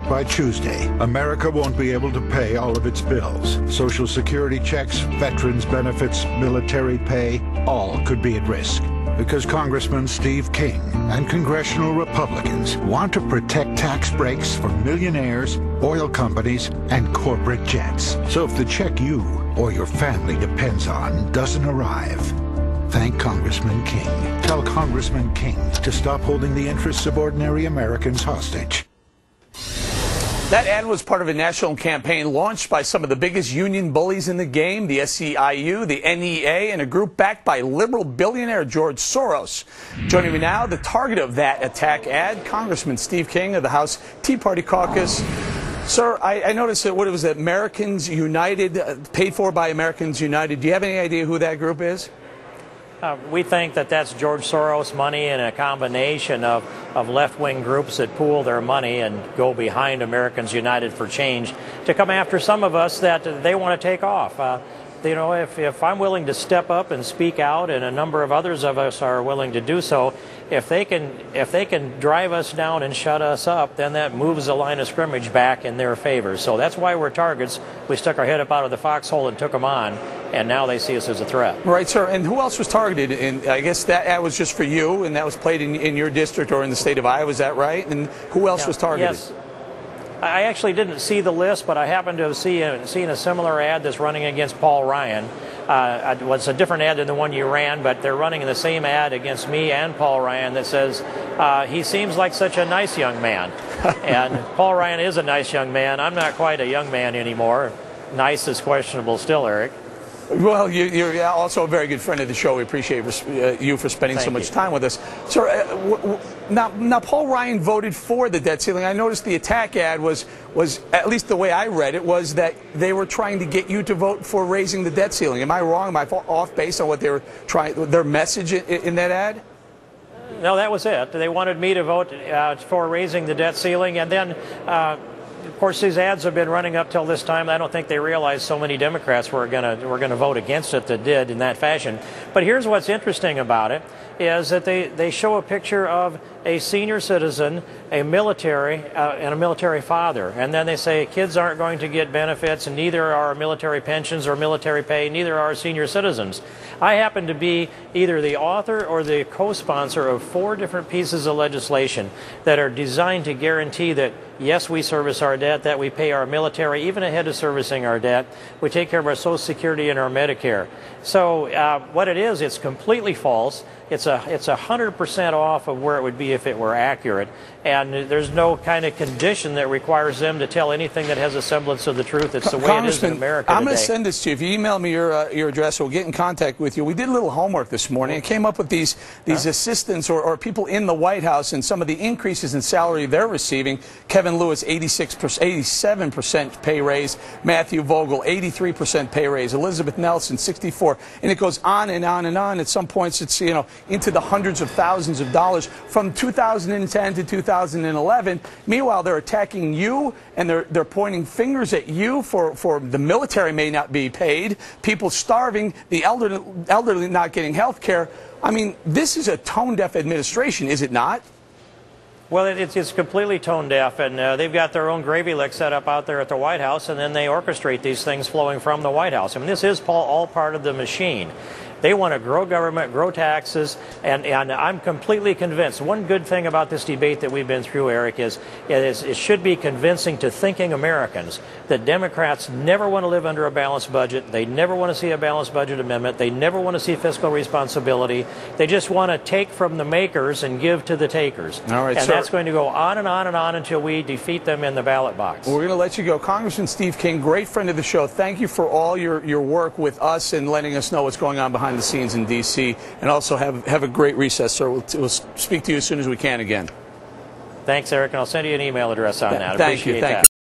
By Tuesday, America won't be able to pay all of its bills. Social Security checks, veterans benefits, military pay, all could be at risk. Because Congressman Steve King and congressional Republicans want to protect tax breaks for millionaires, oil companies, and corporate jets. So if the check you or your family depends on doesn't arrive, thank Congressman King. Tell Congressman King to stop holding the interests of ordinary Americans hostage. That ad was part of a national campaign launched by some of the biggest union bullies in the game, the SEIU, the NEA, and a group backed by liberal billionaire George Soros. Joining me now, the target of that attack ad, Congressman Steve King of the House Tea Party Caucus. Sir, I noticed that what it was, Americans United, paid for by Americans United. Do you have any idea who that group is? We think that that's George Soros money and a combination of left-wing groups that pool their money and go behind Americans United for Change to come after some of us that they want to take off. You know, if I'm willing to step up and speak out, and a number of others of us are willing to do so, if they can drive us down and shut us up, then that moves the line of scrimmage back in their favor. So that's why we're targets. We stuck our head up out of the foxhole and took them on, and now they see us as a threat. Right, sir. And who else was targeted? And I guess that ad was just for you, and that was played in your district or in the state of Iowa. Is that right? And who else was targeted? Yes. I actually didn't see the list, but I happened to have seen a similar ad that's running against Paul Ryan. It's a different ad than the one you ran, but they're running the same ad against me and Paul Ryan that says, he seems like such a nice young man. And Paul Ryan is a nice young man. I'm not quite a young man anymore. Nice is questionable still, Eric. Well, you're also a very good friend of the show. We appreciate you for spending so much time with us. Sir, now Paul Ryan voted for the debt ceiling. I noticed the attack ad was, at least the way I read it, was that they were trying to get you to vote for raising the debt ceiling. Am I wrong? Am I off base on what they were trying, their message in that ad? No, that was it. They wanted me to vote for raising the debt ceiling, and then of course, these ads have been running up till this time. I don't think they realized so many Democrats were gonna vote against it that did in that fashion. But here's what's interesting about it, is that they show a picture of a senior citizen, a military, and a military father. And then they say kids aren't going to get benefits, and neither are military pensions or military pay, neither are senior citizens. I happen to be either the author or the co-sponsor of 4 different pieces of legislation that are designed to guarantee that, yes, we service our debt, that we pay our military, even ahead of servicing our debt. We take care of our Social Security and our Medicare. So what it is, it's completely false. It's 100% off of where it would be if it were accurate, and there's no kind of condition that requires them to tell anything that has a semblance of the truth. It's the way it is in America today. I'm going to send this to you. If you email me your address, we'll get in contact with you. We did a little homework this morning and came up with these assistants or people in the White House and some of the increases in salary they're receiving. Kevin Lewis, 87% pay raise. Matthew Vogel, 83% pay raise. Elizabeth Nelson, 64%. And it goes on and on and on. At some points, it's, you know, into the hundreds of thousands of dollars from 2010 to 2011. Meanwhile, they're attacking you, and they're pointing fingers at you for the military may not be paid, people starving, the elderly not getting health care. I mean, this is a tone-deaf administration, is it not? Well, it's completely tone-deaf, and they've got their own gravy lick set up out there at the White House, and then they orchestrate these things flowing from the White House. I mean, this is all part of the machine. They want to grow government, grow taxes, and I'm completely convinced. One good thing about this debate that we've been through, Eric, is it should be convincing to thinking Americans that Democrats never want to live under a balanced budget. They never want to see a balanced budget amendment. They never want to see fiscal responsibility. They just want to take from the makers and give to the takers. All right, and that's going to go on and on and on until we defeat them in the ballot box. Well, we're going to let you go. Congressman Steve King, great friend of the show. Thank you for all your work with us and letting us know what's going on behind the scenes in D.C. And also have a great recess, sir. We'll speak to you as soon as we can again. Thanks, Eric, and I'll send you an email address on that. Thank you. Appreciate that.